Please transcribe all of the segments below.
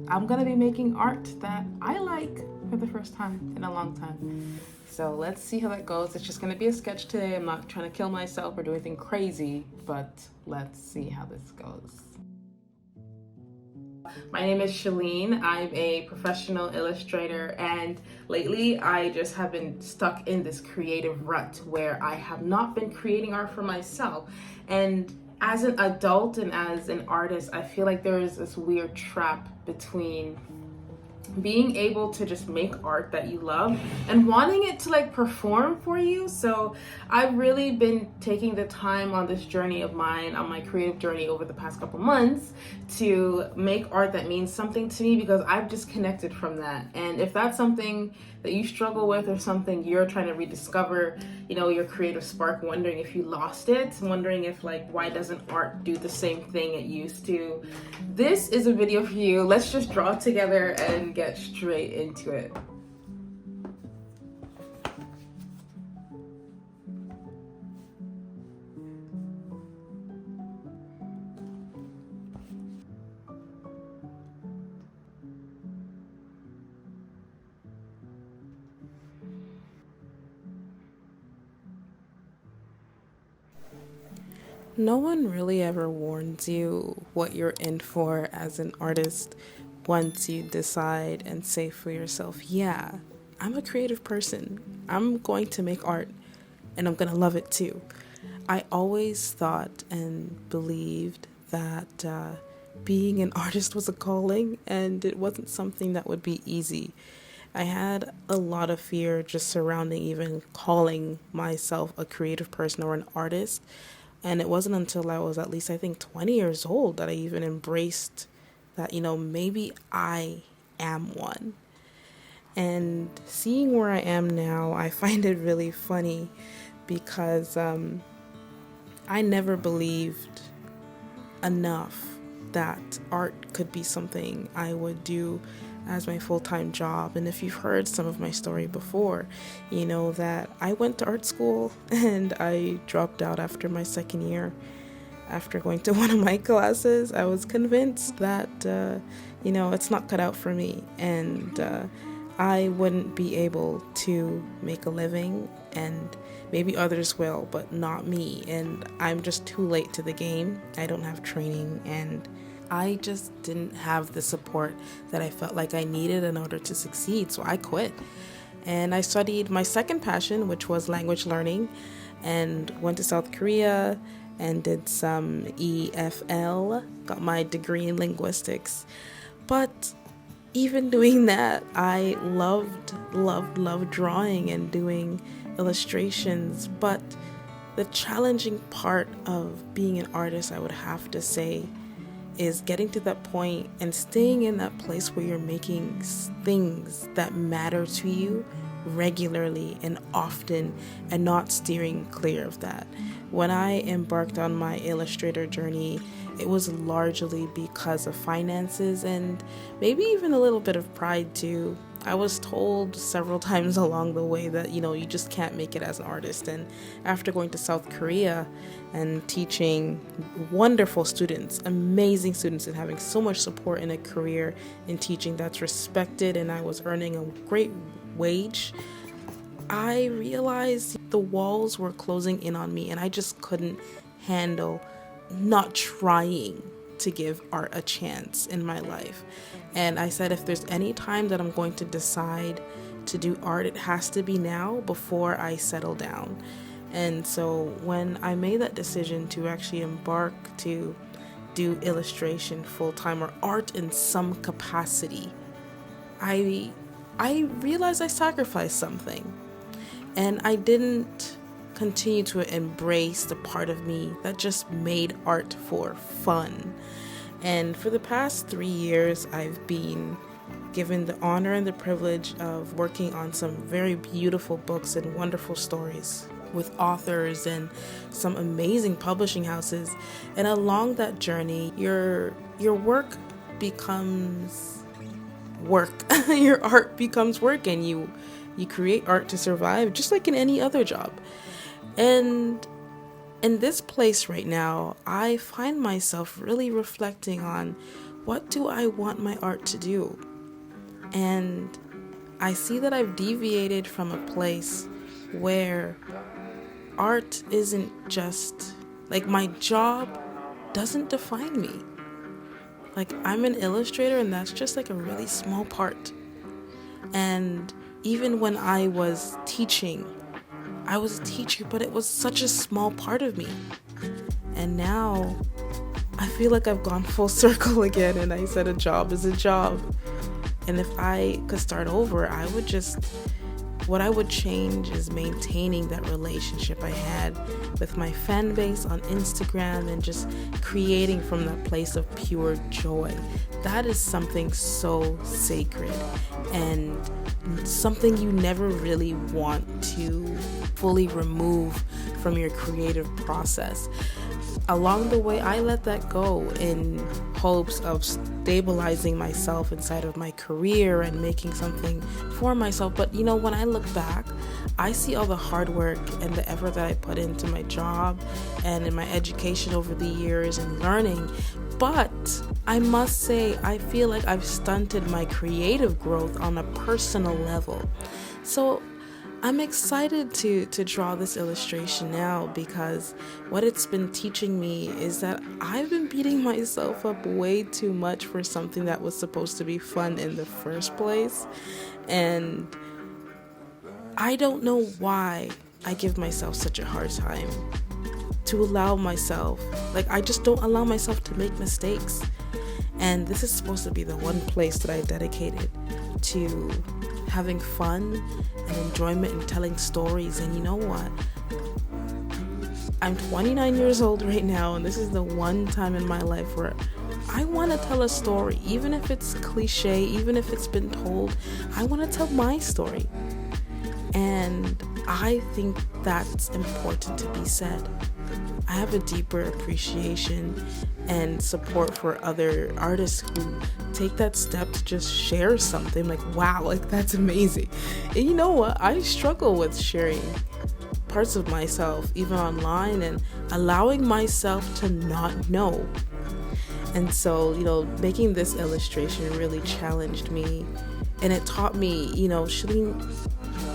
I'm gonna be making art that I like for the first time in a long time. So let's see how that goes. It's just gonna be a sketch today. I'm not trying to kill myself or do anything crazy, but let's see how this goes. My name is Shalene. I'm a professional illustrator, and lately I just have been stuck in this creative rut where I have not been creating art for myself. And as an adult and as an artist, I feel like there is this weird trap between being able to just make art that you love and wanting it to like perform for you. So I've really been taking the time on this journey of mine, on my creative journey over the past couple months, to make art that means something to me, because I've disconnected from that. And if that's something that you struggle with, or something you're trying to rediscover, your creative spark, wondering if you lost it, wondering if like, why doesn't art do the same thing it used to, this is a video for you. Let's just draw together and get straight into it. No one really ever warns you what you're in for as an artist once you decide and say for yourself, yeah, I'm a creative person. I'm going to make art and I'm going to love it too. I always thought and believed that being an artist was a calling and it wasn't something that would be easy. I had a lot of fear just surrounding even calling myself a creative person or an artist. And it wasn't until I was at least, I think, 20 years old that I even embraced that, maybe I am one. And seeing where I am now, I find it really funny because I never believed enough that art could be something I would do as my full-time job. And if you've heard some of my story before, you know that I went to art school and I dropped out after my second year. After going to one of my classes, I was convinced that it's not cut out for me, and I wouldn't be able to make a living, and maybe others will, but not me. And I'm just too late to the game. I don't have training, and I just didn't have the support that I felt like I needed in order to succeed. So I quit. And I studied my second passion, which was language learning, and went to South Korea and did some EFL, got my degree in linguistics. But even doing that, I loved drawing and doing illustrations. But the challenging part of being an artist, I would have to say, is getting to that point and staying in that place where you're making things that matter to you regularly and often, and not steering clear of that. When I embarked on my illustrator journey, it was largely because of finances and maybe even a little bit of pride too. I was told several times along the way that, you just can't make it as an artist. And after going to South Korea and teaching wonderful students, amazing students, and having so much support in a career in teaching that's respected, and I was earning a great wage, I realized the walls were closing in on me and I just couldn't handle not trying to give art a chance in my life. And I said, if there's any time that I'm going to decide to do art, it has to be now, before I settle down. And so when I made that decision to actually embark to do illustration full-time, or art in some capacity, I realized I sacrificed something. And I didn't continue to embrace the part of me that just made art for fun. And for the past 3 years, I've been given the honor and the privilege of working on some very beautiful books and wonderful stories with authors and some amazing publishing houses. And along that journey, your work becomes work. Your art becomes work, and you create art to survive, just like in any other job. And in this place right now, I find myself really reflecting on what do I want my art to do? And I see that I've deviated from a place where art isn't just like my job doesn't define me. Like, I'm an illustrator, and that's just like a really small part. And even when I was teaching, I was a teacher, but it was such a small part of me. And now I feel like I've gone full circle again, and I said a job is a job. And if I could start over, what I would change is maintaining that relationship I had with my fan base on Instagram and just creating from that place of pure joy. That is something so sacred and something you never really want to fully remove from your creative process. Along the way, I let that go in hopes of stabilizing myself inside of my career and making something for myself. But when I look back, I see all the hard work and the effort that I put into my job and in my education over the years and learning. But I must say, I feel like I've stunted my creative growth on a personal level. So I'm excited to draw this illustration now, because what it's been teaching me is that I've been beating myself up way too much for something that was supposed to be fun in the first place. And I don't know why I give myself such a hard time to allow myself, I just don't allow myself to make mistakes. And this is supposed to be the one place that I dedicated to having fun and enjoyment and telling stories. And you know what? I'm 29 years old right now, and this is the one time in my life where I want to tell a story, even if it's cliche, even if it's been told. I want to tell my story. And I think that's important to be said. I have a deeper appreciation and support for other artists who take that step to just share something. Wow, that's amazing. And you know what? I struggle with sharing parts of myself, even online, and allowing myself to not know. And so, making this illustration really challenged me, and it taught me,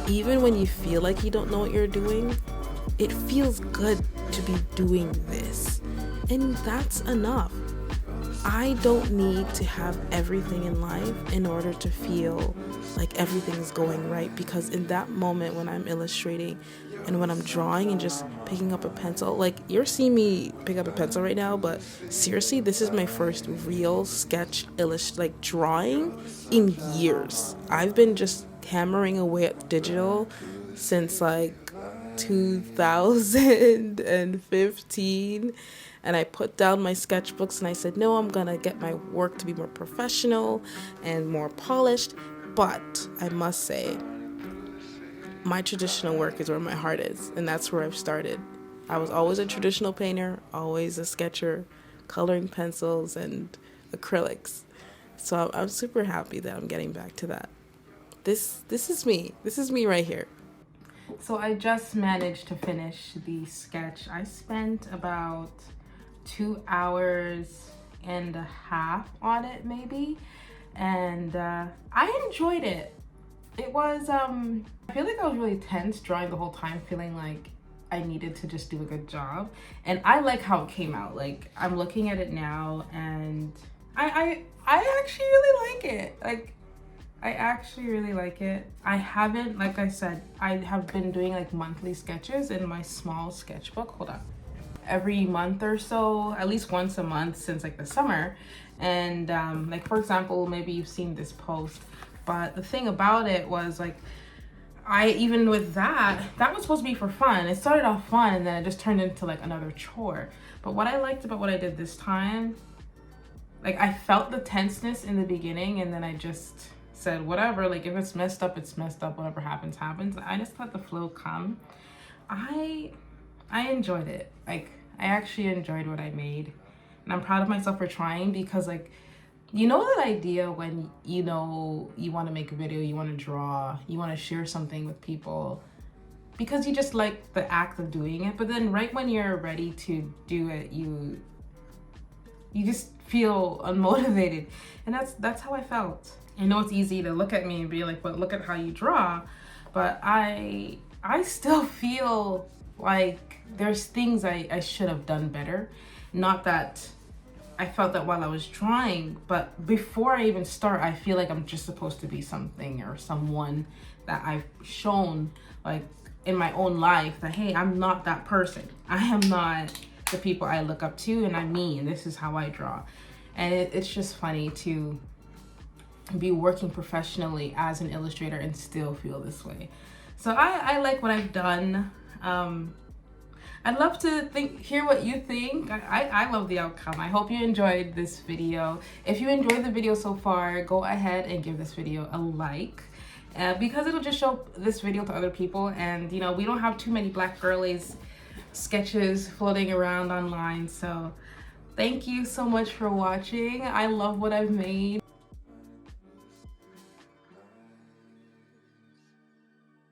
even when you feel like you don't know what you're doing, it feels good to be doing this. And that's enough. I don't need to have everything in life in order to feel like everything's going right, because in that moment when I'm illustrating and when I'm drawing and just picking up a pencil, you're seeing me pick up a pencil right now, but seriously, this is my first real sketch drawing in years. I've been just hammering away at digital since 2015, and I put down my sketchbooks and I said, no, I'm gonna get my work to be more professional and more polished. But I must say, my traditional work is where my heart is, and that's where I've started. I was always a traditional painter, always a sketcher, coloring pencils and acrylics. So I'm super happy that I'm getting back to that. This is me. This is me right here. So I just managed to finish the sketch. I spent about 2 hours and a half on it, maybe. And I enjoyed it. It was, I feel like I was really tense drawing the whole time, feeling like I needed to just do a good job. And I like how it came out. I'm looking at it now, and I actually really like it. I actually really like it. I haven't, like I said, I have been doing monthly sketches in my small sketchbook. Hold on. Every month or so, at least once a month since the summer. And for example, maybe you've seen this post, but the thing about it was even with that was supposed to be for fun. It started off fun, and then it just turned into another chore. But what I liked about what I did this time, I felt the tenseness in the beginning, and then I just said, whatever, if it's messed up, it's messed up. Whatever happens, happens. I just let the flow come. I enjoyed it. I actually enjoyed what I made, and I'm proud of myself for trying, because that idea when you want to make a video, you want to draw, you want to share something with people, because you just like the act of doing it. But then right when you're ready to do it, you just feel unmotivated. And that's how I felt. I know it's easy to look at me and be like, but look at how you draw. But I still feel like there's things I should have done better. Not that I felt that while I was drawing, but before I even start, I feel like I'm just supposed to be something or someone that I've shown, like in my own life, that hey, I'm not that person. I am not the people I look up to, and I'm me, and this is how I draw. And it's just funny to be working professionally as an illustrator and still feel this way. So I like what I've done. I'd love to hear what you think. I love the outcome. I hope you enjoyed this video. If you enjoyed the video so far, go ahead and give this video a like. Because it'll just show this video to other people, and you know, we don't have too many black girlies sketches floating around online. So thank you so much for watching. I love what I've made.